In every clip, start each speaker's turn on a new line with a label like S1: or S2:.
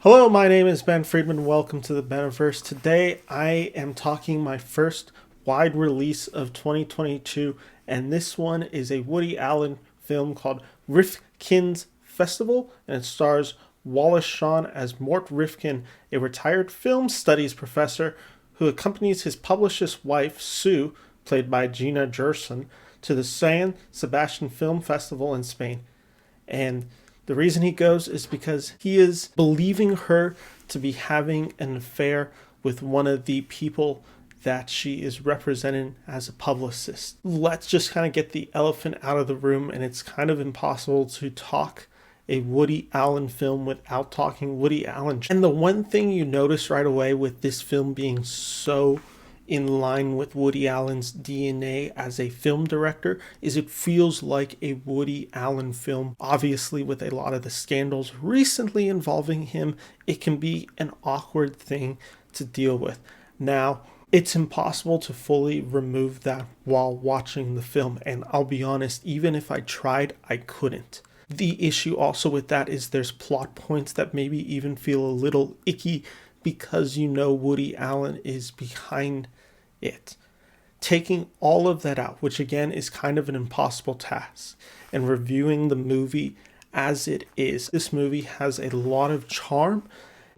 S1: Hello, my name is Ben Friedman. Welcome to the Beniverse. Today I am talking my first wide release of 2022, and this one is a Woody Allen film called Rifkin's Festival, and it stars Wallace Shawn as Mort Rifkin, a retired film studies professor who accompanies his publicist wife, Sue, played by Gina Gershon, to the San Sebastian Film Festival in Spain. And the reason he goes is because he is believing her to be having an affair with one of the people that she is representing as a publicist. Let's just kind of get the elephant out of the room, and it's kind of impossible to talk a Woody Allen film without talking Woody Allen. And the one thing you notice right away with this film being so in line with Woody Allen's DNA as a film director is it feels like a Woody Allen film. Obviously, with a lot of the scandals recently involving him, it can be an awkward thing to deal with. Now, it's impossible to fully remove that while watching the film, and I'll be honest, even if I tried, I couldn't. The issue also with that is there's plot points that maybe even feel a little icky because you know Woody Allen is behind it. Taking all of that out, which again is kind of an impossible task, and reviewing the movie as it is, this movie has a lot of charm.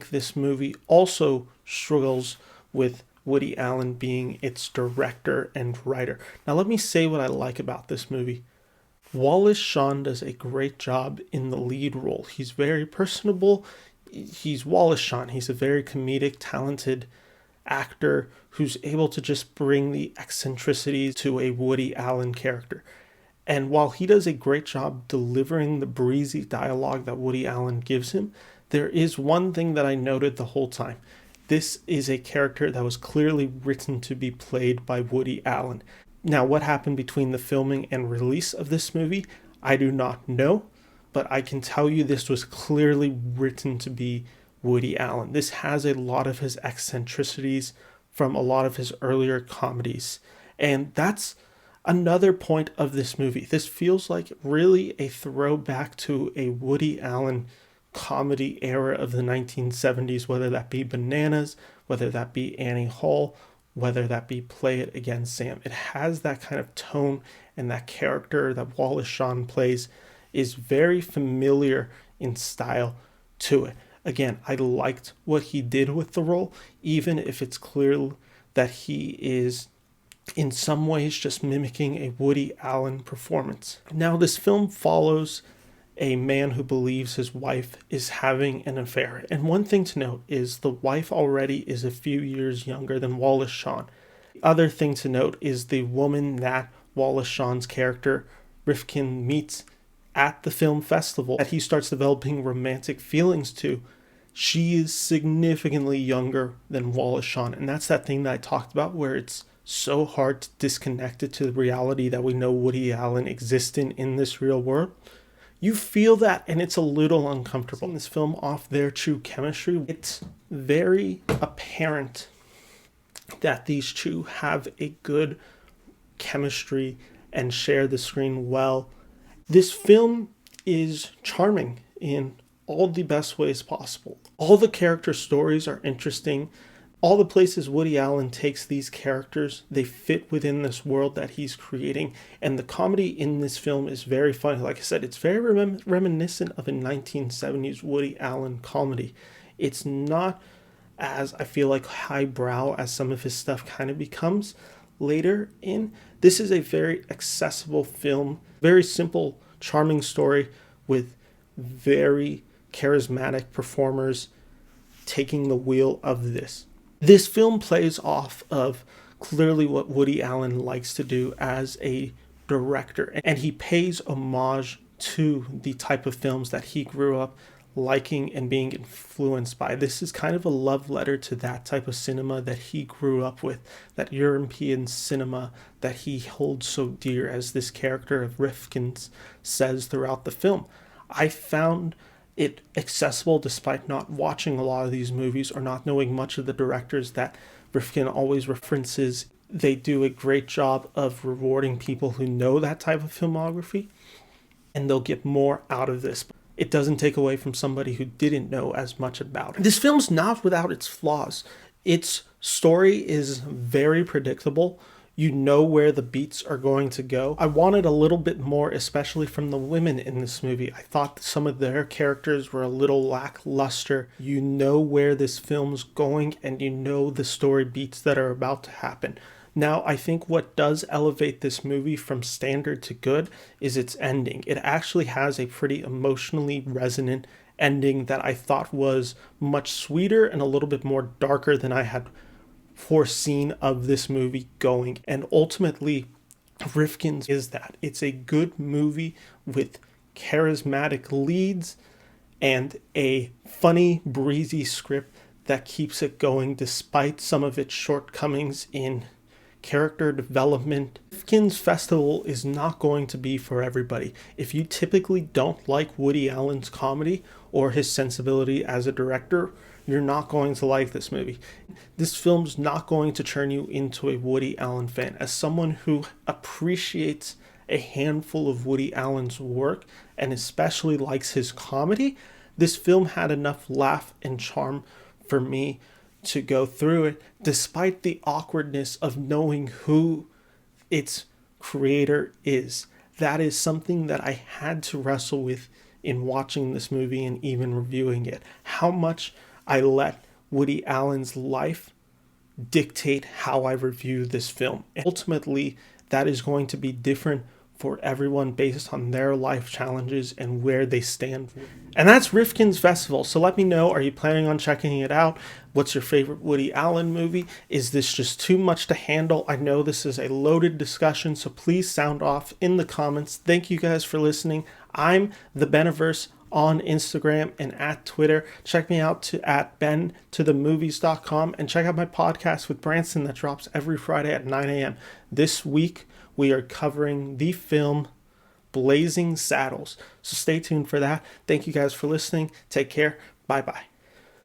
S1: This movie also struggles with Woody Allen being its director and writer. Now let me say what I like about this movie. Wallace Shawn does a great job in the lead role. He's very personable. He's Wallace Shawn. He's a very comedic, talented actor who's able to just bring the eccentricities to a Woody Allen character. And while he does a great job delivering the breezy dialogue that Woody Allen gives him, there is one thing that I noted the whole time. This is a character that was clearly written to be played by Woody Allen. Now, what happened between the filming and release of this movie, I do not know, but I can tell you this was clearly written to be Woody Allen. This has a lot of his eccentricities from a lot of his earlier comedies. And that's another point of this movie. This feels like really a throwback to a Woody Allen comedy era of the 1970s, whether that be Bananas, whether that be Annie Hall, whether that be Play It Again, Sam. It has that kind of tone, and that character that Wallace Shawn plays is very familiar in style to it. Again, I liked what he did with the role, even if it's clear that he is in some ways just mimicking a Woody Allen performance. Now, this film follows a man who believes his wife is having an affair. And one thing to note is the wife already is a few years younger than Wallace Shawn. The other thing to note is the woman that Wallace Shawn's character, Rifkin, meets at the film festival that he starts developing romantic feelings to, she is significantly younger than Wallace Shawn. And that's that thing that I talked about where it's so hard to disconnect it to the reality that we know Woody Allen exists in this real world. You feel that, and it's a little uncomfortable. In this film, off their true chemistry, it's very apparent that these two have a good chemistry and share the screen well. This film is charming in all the best ways possible. All the character stories are interesting. All the places Woody Allen takes these characters, they fit within this world that he's creating. And the comedy in this film is very funny. Like I said, it's very reminiscent of a 1970s Woody Allen comedy. It's not as, I feel like, highbrow as some of his stuff kind of becomes later in. This is a very accessible film, very simple, charming story with very charismatic performers taking the wheel of this. This film plays off of clearly what Woody Allen likes to do as a director, and he pays homage to the type of films that he grew up liking and being influenced by. This is kind of a love letter to that type of cinema that he grew up with, that European cinema that he holds so dear, as this character of Rifkin says throughout the film. I found it accessible despite not watching a lot of these movies or not knowing much of the directors that Rifkin always references. They do a great job of rewarding people who know that type of filmography, and they'll get more out of this. it doesn't take away from somebody who didn't know as much about it. This film's not without its flaws. Its story is very predictable. You know where the beats are going to go. I wanted a little bit more, especially from the women in this movie. I thought that some of their characters were a little lackluster. You know where this film's going, and you know the story beats that are about to happen. Now, I think what does elevate this movie from standard to good is its ending. It actually has a pretty emotionally resonant ending that I thought was much sweeter and a little bit more darker than I had foreseen of this movie going. And ultimately, Rifkin's is that. It's a good movie with charismatic leads and a funny, breezy script that keeps it going despite some of its shortcomings in character development. Rifkin's Festival is not going to be for everybody. If you typically don't like Woody Allen's comedy or his sensibility as a director, you're not going to like this movie. This film's not going to turn you into a Woody Allen fan. As someone who appreciates a handful of Woody Allen's work and especially likes his comedy, this film had enough laugh and charm for me to go through it, despite the awkwardness of knowing who its creator is. That is something that I had to wrestle with in watching this movie and even reviewing it. How much I let Woody Allen's life dictate how I review this film. And ultimately, that is going to be different for everyone based on their life challenges and where they stand. And that's Rifkin's Festival. So let me know, are you planning on checking it out? What's your favorite Woody Allen movie? Is this just too much to handle? I know this is a loaded discussion, so please sound off in the comments. Thank you guys for listening. I'm the Beniverse on Instagram and at Twitter. Check me out at bentothemovies.com and check out my podcast with Branson that drops every Friday at 9 a.m. This week, we are covering the film Blazing Saddles. So stay tuned for that. Thank you guys for listening. Take care. Bye-bye.